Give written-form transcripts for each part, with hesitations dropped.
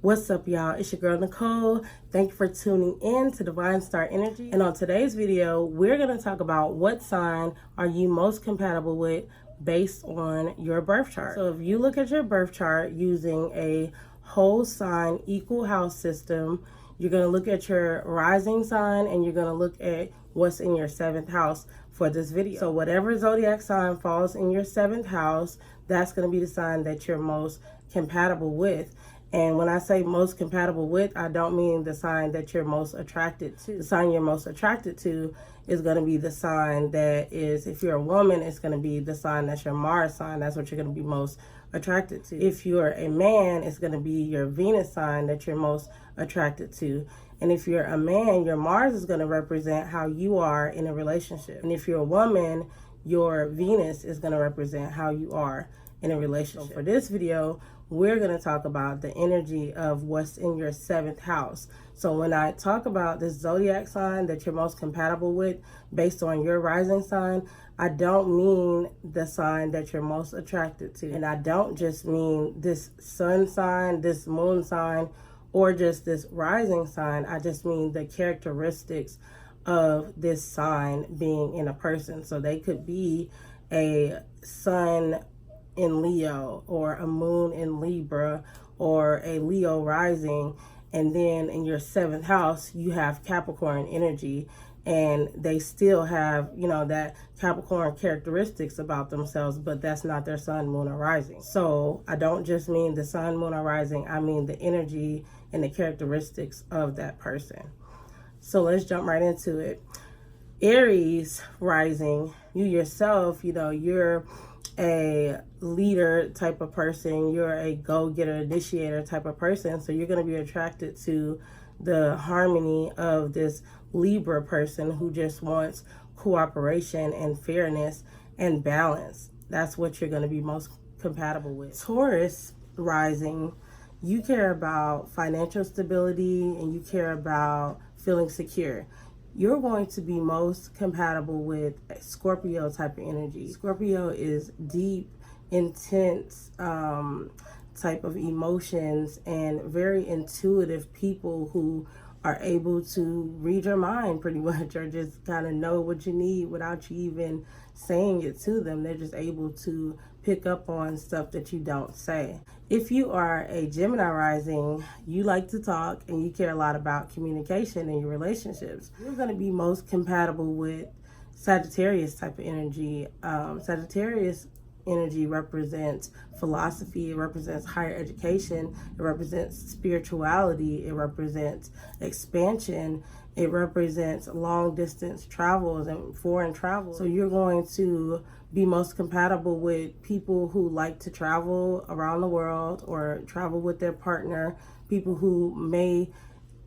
What's up, y'all? It's your girl Nicole. Thank you for tuning in to Divine Star Energy. And on today's video, we're going to talk about what sign are you most compatible with based on your birth chart. So if you look at your birth chart using a whole sign equal house system, you're going to look at your rising sign and you're going to look at what's in your 7th house for this video. So whatever zodiac sign falls in your 7th house, that's going to be the sign that you're most compatible with. And when I say most compatible with, I don't mean the sign that you're most attracted to. The sign you're most attracted to is going to be the sign that is, if you're a woman, it's going to be the sign that's your Mars sign. That's what you're going to be most attracted to. If you're a man, it's going to be your Venus sign that you're most attracted to. And if you're a man, your Mars is going to represent how you are in a relationship. And if you're a woman, your Venus is going to represent how you are in a relationship. So for this video, we're going to talk about the energy of what's in your 7th house. So when I talk about this zodiac sign that you're most compatible with based on your rising sign, I don't mean the sign that you're most attracted to. And I don't just mean this sun sign, this moon sign, or just this rising sign. I just mean the characteristics of this sign being in a person. So they could be a sun in Leo or a moon in Libra or a Leo rising, and then in your 7th house you have Capricorn energy, and they still have, you know, that Capricorn characteristics about themselves, but that's not their sun, moon, or rising. So I don't just mean the sun, moon, or rising, I mean the energy and the characteristics of that person. So let's jump right into it. Aries rising, you yourself, you know, you're a leader type of person, you're a go-getter, initiator type of person, so you're going to be attracted to the harmony of this Libra person who just wants cooperation and fairness and balance. That's what you're going to be most compatible with. Taurus rising, you care about financial stability and you care about feeling secure. You're going to be most compatible with a Scorpio type of energy. Scorpio is deep, intense type of emotions and very intuitive people who are able to read your mind pretty much, or just kind of know what you need without you even saying it to them. They're just able to pick up on stuff that you don't say. If you are a Gemini rising, you like to talk and you care a lot about communication in your relationships. You're going to be most compatible with Sagittarius type of energy. Sagittarius energy represents philosophy, it represents higher education, it represents spirituality, it represents expansion, it represents long distance travels and foreign travel. So you're going to be most compatible with people who like to travel around the world or travel with their partner, people who may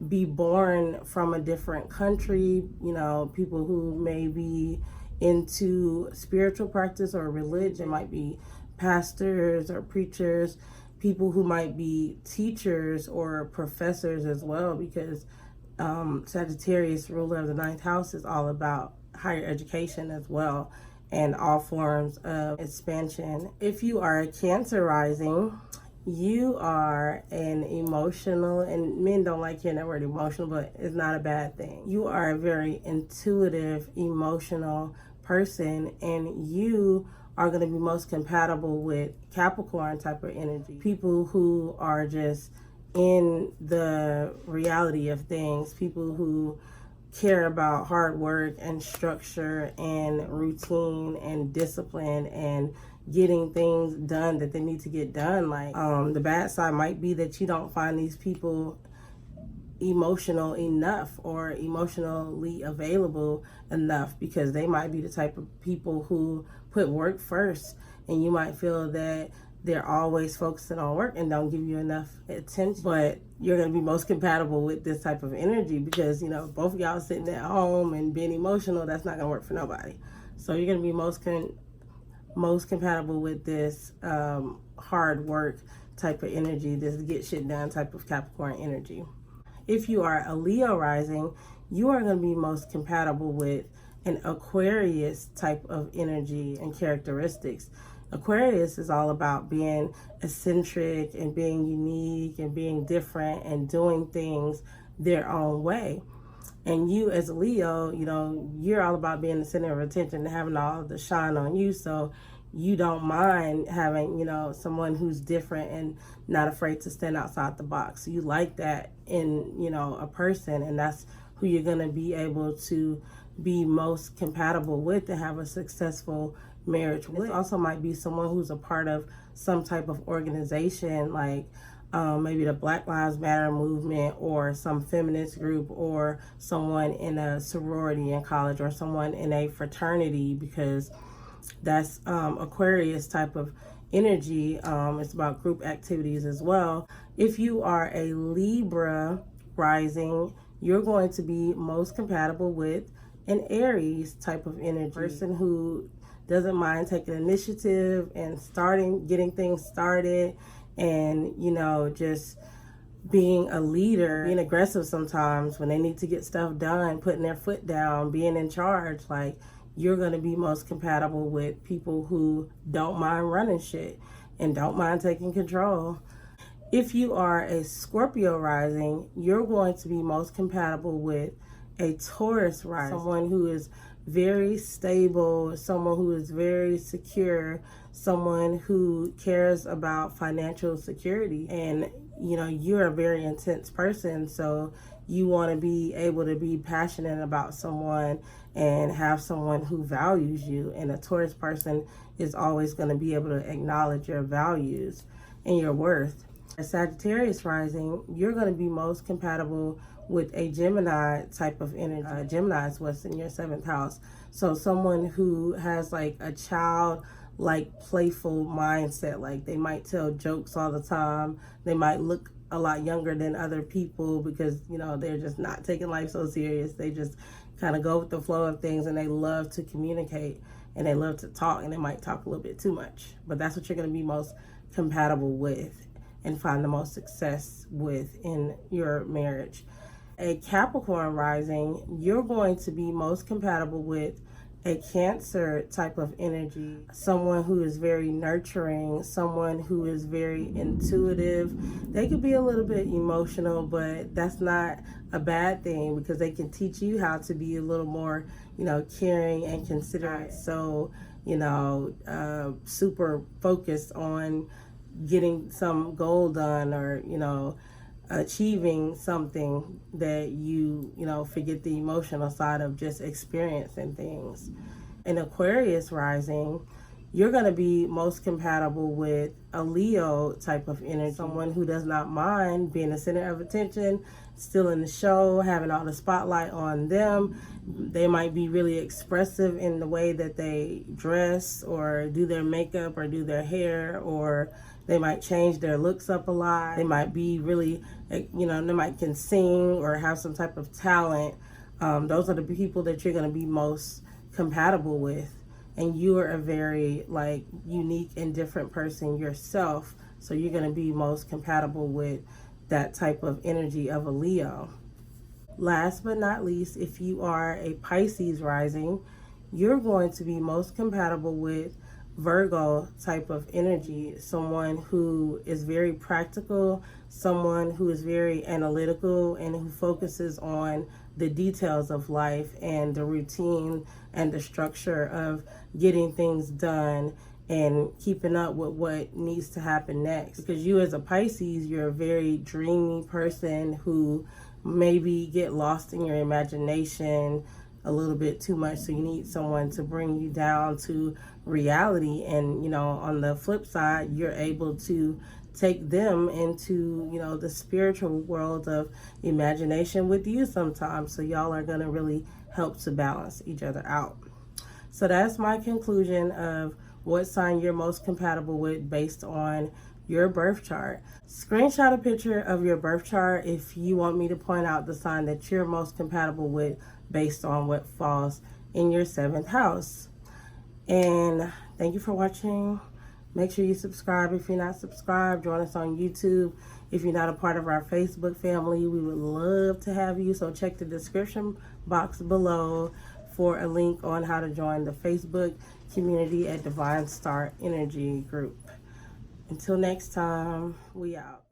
be born from a different country, you know, people who may be into spiritual practice or religion, might be pastors or preachers, people who might be teachers or professors as well, because Sagittarius, ruler of the 9th house, is all about higher education as well and all forms of expansion. If you are a Cancer rising, you are an emotional, and men don't like hearing that word emotional, but it's not a bad thing. You are a very intuitive, emotional person, and you are going to be most compatible with Capricorn type of energy. People who are just in the reality of things, people who care about hard work and structure and routine and discipline and getting things done that they need to get done. Like the bad side might be that you don't find these people emotional enough or emotionally available enough, because they might be the type of people who put work first, and you might feel that they're always focusing on work and don't give you enough attention. But you're going to be most compatible with this type of energy because, you know, both of y'all sitting at home and being emotional, that's not going to work for nobody. So you're going to be most compatible with this hard work type of energy, this get shit done type of Capricorn energy. If you are a Leo rising, you are going to be most compatible with an Aquarius type of energy and characteristics. Aquarius is all about being eccentric and being unique and being different and doing things their own way. And you as a Leo, you're all about being the center of attention and having all the shine on you. So you don't mind having, someone who's different and not afraid to stand outside the box. You like that in, a person, and that's who you're going to be able to be most compatible with to have a successful marriage with. It also might be someone who's a part of some type of organization, like maybe the Black Lives Matter movement or some feminist group, or someone in a sorority in college, or someone in a fraternity, because that's Aquarius type of energy. It's about group activities as well. If you are a Libra rising, you're going to be most compatible with an Aries type of energy. Person who doesn't mind taking initiative and getting things started, and just being a leader, being aggressive sometimes when they need to get stuff done, putting their foot down, being in charge. Like, you're going to be most compatible with people who don't mind running shit and don't mind taking control. If you are a Scorpio rising, you're going to be most compatible with a Taurus rising, someone who is very stable, someone who is very secure, someone who cares about financial security. And you're a very intense person, so you want to be able to be passionate about someone and have someone who values you. And a Taurus person is always going to be able to acknowledge your values and your worth. A Sagittarius rising, you're going to be most compatible with a Gemini type of energy. Gemini is what's in your 7th house. So someone who has like a child, like playful mindset. Like, they might tell jokes all the time. They might look a lot younger than other people because, they're just not taking life so serious. They just kind of go with the flow of things, and they love to communicate, and they love to talk, and they might talk a little bit too much. But that's what you're going to be most compatible with and find the most success with in your marriage. A Capricorn rising, you're going to be most compatible with a Cancer type of energy, someone who is very nurturing, someone who is very intuitive. They could be a little bit emotional, but that's not a bad thing, because they can teach you how to be a little more, caring and considerate. So, super focused on getting some goal done, or, achieving something, that you forget the emotional side of just experiencing things. In Aquarius rising, you're going to be most compatible with a Leo type of energy, someone who does not mind being the center of attention, still in the show, having all the spotlight on them. They might be really expressive in the way that they dress or do their makeup or do their hair, or they might change their looks up a lot. They might be really, they can sing or have some type of talent. Those are the people that you're going to be most compatible with. And you are a very unique and different person yourself. So you're going to be most compatible with that type of energy of a Leo. Last but not least, if you are a Pisces rising, you're going to be most compatible with Virgo type of energy, someone who is very practical, someone who is very analytical, and who focuses on the details of life and the routine and the structure of getting things done and keeping up with what needs to happen next. Because you as a Pisces, you're a very dreamy person who maybe get lost in your imagination a little bit too much, so you need someone to bring you down to reality. And on the flip side, you're able to take them into the spiritual world of imagination with you sometimes. So y'all are going to really help to balance each other out. So that's my conclusion of what sign you're most compatible with based on your birth chart. Screenshot a picture of your birth chart if you want me to point out the sign that you're most compatible with based on what falls in your 7th house. And thank you for watching. Make sure you subscribe if you're not subscribed. Join us on YouTube. If you're not a part of our Facebook family, we would love to have you. So check the description box below for a link on how to join the Facebook community at Divine Star Energy Group. Until next time, we out.